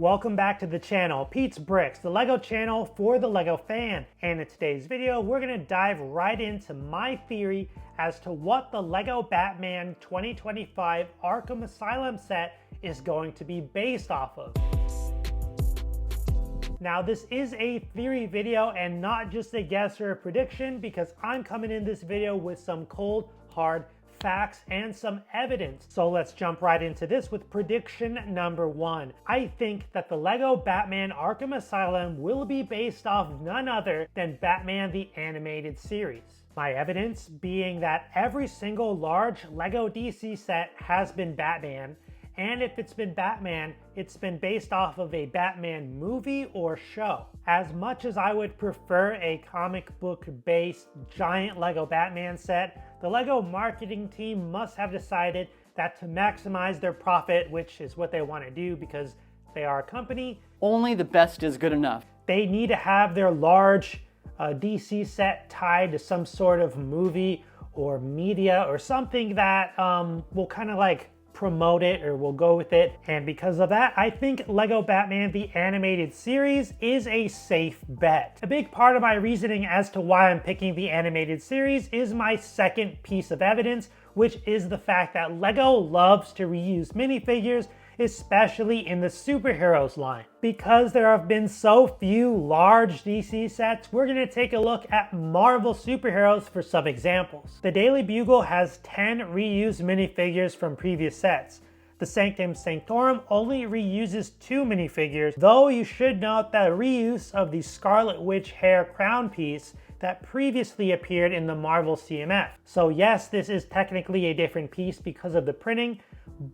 Welcome back to the channel, Pete's Bricks, the LEGO channel for the LEGO fan. And in today's video, we're going to dive right into my theory as to what the LEGO Batman 2025 Arkham Asylum set is going to be based off of. Now, this is a theory video and not just a guess or a prediction, because I'm coming in this video with some cold, hard facts and some evidence. So let's jump right into this with prediction number one. I think that the LEGO Batman Arkham Asylum will be based off none other than Batman the Animated Series. My evidence being that every single large LEGO DC set has been Batman, and if it's been Batman, it's been based off of a Batman movie or show. As much as I would prefer a comic book based giant LEGO Batman set, the LEGO marketing team must have decided that to maximize their profit, which is what they want to do because they are a company, only the best is good enough. They need to have their large DC set tied to some sort of movie or media or something that will kind of like promote it or will go with it. And because of that, I think LEGO Batman the Animated Series is a safe bet. A big part of my reasoning as to why I'm picking the animated series is my second piece of evidence, which is the fact that LEGO loves to reuse minifigures, especially in the superheroes line. Because there have been so few large DC sets, we're going to take a look at Marvel superheroes for some examples. The Daily Bugle has 10 reused minifigures from previous sets. The Sanctum Sanctorum only reuses 2 minifigures, though you should note that reuse of the Scarlet Witch hair crown piece that previously appeared in the Marvel CMF. So yes, this is technically a different piece because of the printing,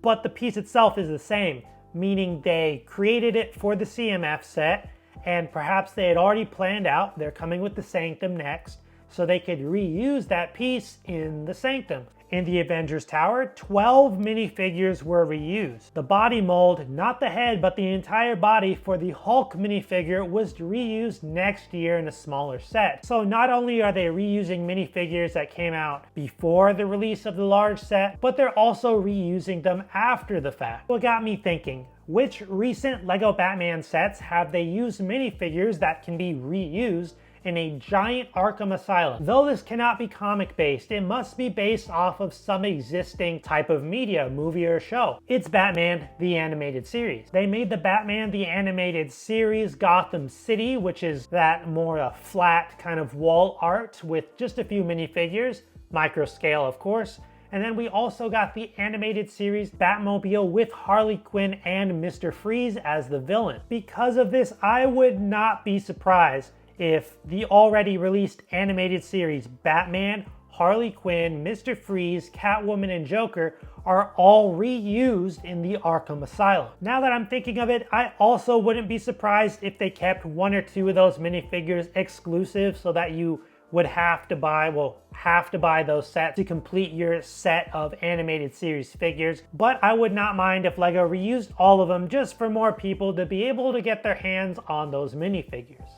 but the piece itself is the same, meaning they created it for the CMF set, and perhaps they had already planned out they're coming with the Sanctum next, so they could reuse that piece in the Sanctum. In the Avengers Tower, 12 minifigures were reused. The body mold, not the head, but the entire body for the Hulk minifigure was reused next year in a smaller set. So not only are they reusing minifigures that came out before the release of the large set, but they're also reusing them after the fact. What got me thinking, which recent LEGO Batman sets have they used minifigures that can be reused in a giant Arkham Asylum? Though this cannot be comic based, it must be based off of some existing type of media, movie or show. It's Batman the Animated Series. They made the Batman the Animated Series Gotham City, which is that more flat kind of wall art with just a few minifigures, micro scale of course. And then we also got the animated series Batmobile with Harley Quinn and Mr. Freeze as the villain. Because of this, I would not be surprised if the already released animated series Batman, Harley Quinn, Mr. Freeze, Catwoman, and Joker are all reused in the Arkham Asylum. Now that I'm thinking of it, I also wouldn't be surprised if they kept 1 or 2 of those minifigures exclusive so that you would have to buy those sets to complete your set of animated series figures. But I would not mind if LEGO reused all of them just for more people to be able to get their hands on those minifigures.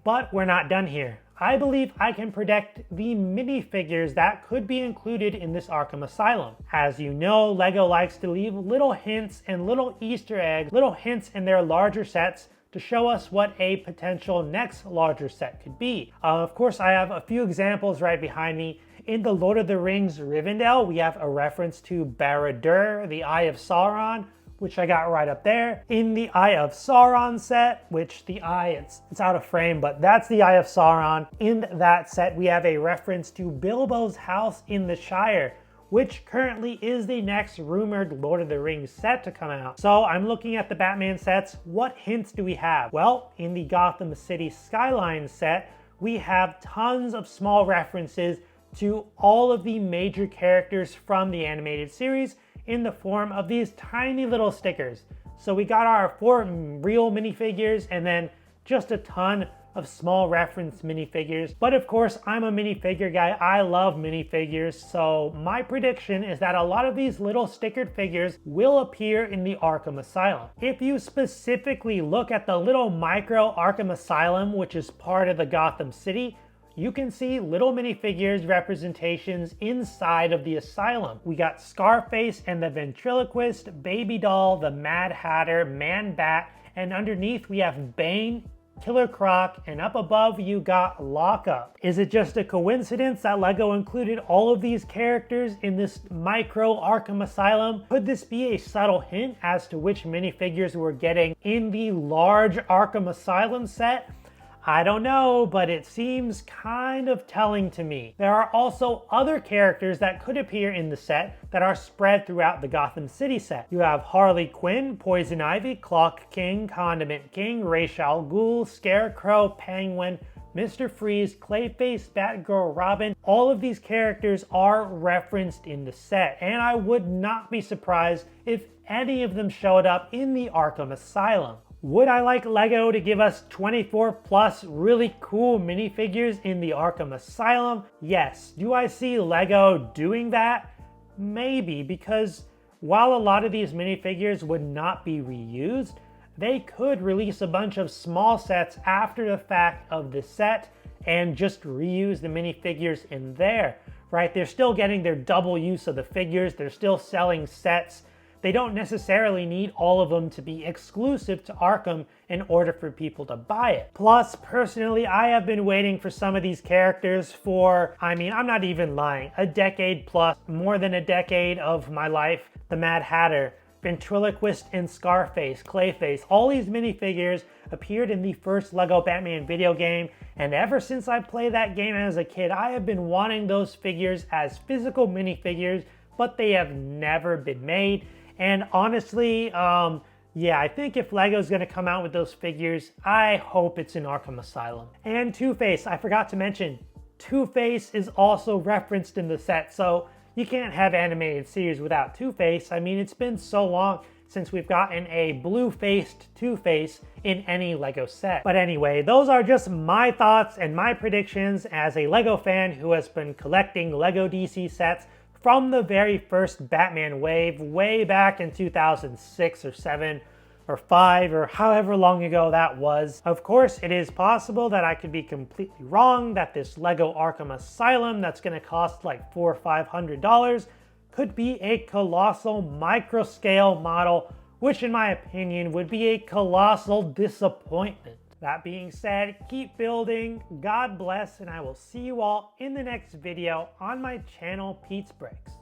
But we're not done here. I believe I can predict the minifigures that could be included in this Arkham Asylum. As you know, LEGO likes to leave little hints and little Easter eggs, little hints in their larger sets to show us what a potential next larger set could be. Of course, I have a few examples right behind me. In the Lord of the Rings Rivendell, we have a reference to Barad-dûr, the Eye of Sauron, which I got right up there. In the Eye of Sauron set, which the eye, it's out of frame, but that's the Eye of Sauron. In that set, we have a reference to Bilbo's house in the Shire, which currently is the next rumored Lord of the Rings set to come out. So I'm looking at the Batman sets. What hints do we have? Well, in the Gotham City Skyline set, we have tons of small references to all of the major characters from the animated series in the form of these tiny little stickers. So we got our 4 real minifigures and then just a ton of small reference minifigures. But of course, I'm a minifigure guy. I love minifigures. So my prediction is that a lot of these little stickered figures will appear in the Arkham Asylum. If you specifically look at the little micro Arkham Asylum, which is part of the Gotham City, you can see little minifigures representations inside of the asylum. We got Scarface and the Ventriloquist, Baby Doll, the Mad Hatter, Man Bat, and underneath we have Bane, Killer Croc, and up above you got Lockup. Is it just a coincidence that LEGO included all of these characters in this micro Arkham Asylum? Could this be a subtle hint as to which minifigures we're getting in the large Arkham Asylum set? I don't know, but it seems kind of telling to me. There are also other characters that could appear in the set that are spread throughout the Gotham City set. You have Harley Quinn, Poison Ivy, Clock King, Condiment King, Ra's al Ghul, Scarecrow, Penguin, Mr. Freeze, Clayface, Batgirl, Robin. All of these characters are referenced in the set, and I would not be surprised if any of them showed up in the Arkham Asylum. Would I like LEGO to give us 24 plus really cool minifigures in the Arkham Asylum? Yes. Do I see LEGO doing that? Maybe, because while a lot of these minifigures would not be reused, they could release a bunch of small sets after the fact of the set and just reuse the minifigures in there, right? They're still getting their double use of the figures, they're still selling sets. They don't necessarily need all of them to be exclusive to Arkham in order for people to buy it. Plus, personally, I have been waiting for some of these characters for, I'm not even lying, a decade plus, more than a decade of my life. The Mad Hatter, Ventriloquist and Scarface, Clayface, all these minifigures appeared in the first LEGO Batman video game, and ever since I played that game as a kid, I have been wanting those figures as physical minifigures, but they have never been made. And honestly, yeah, I think if LEGO's gonna come out with those figures, I hope it's in Arkham Asylum. And Two-Face, I forgot to mention, Two-Face is also referenced in the set, so you can't have animated series without Two-Face. I mean, it's been so long since we've gotten a blue-faced Two-Face in any LEGO set. But anyway, those are just my thoughts and my predictions as a LEGO fan who has been collecting LEGO DC sets from the very first Batman wave, way back in 2006 or 7 or 5 or however long ago that was. Of course, it is possible that I could be completely wrong, that this LEGO Arkham Asylum that's gonna cost like $400 or $500 could be a colossal micro-scale model, which in my opinion would be a colossal disappointment. That being said, keep building, God bless, and I will see you all in the next video on my channel, Pete's Breaks.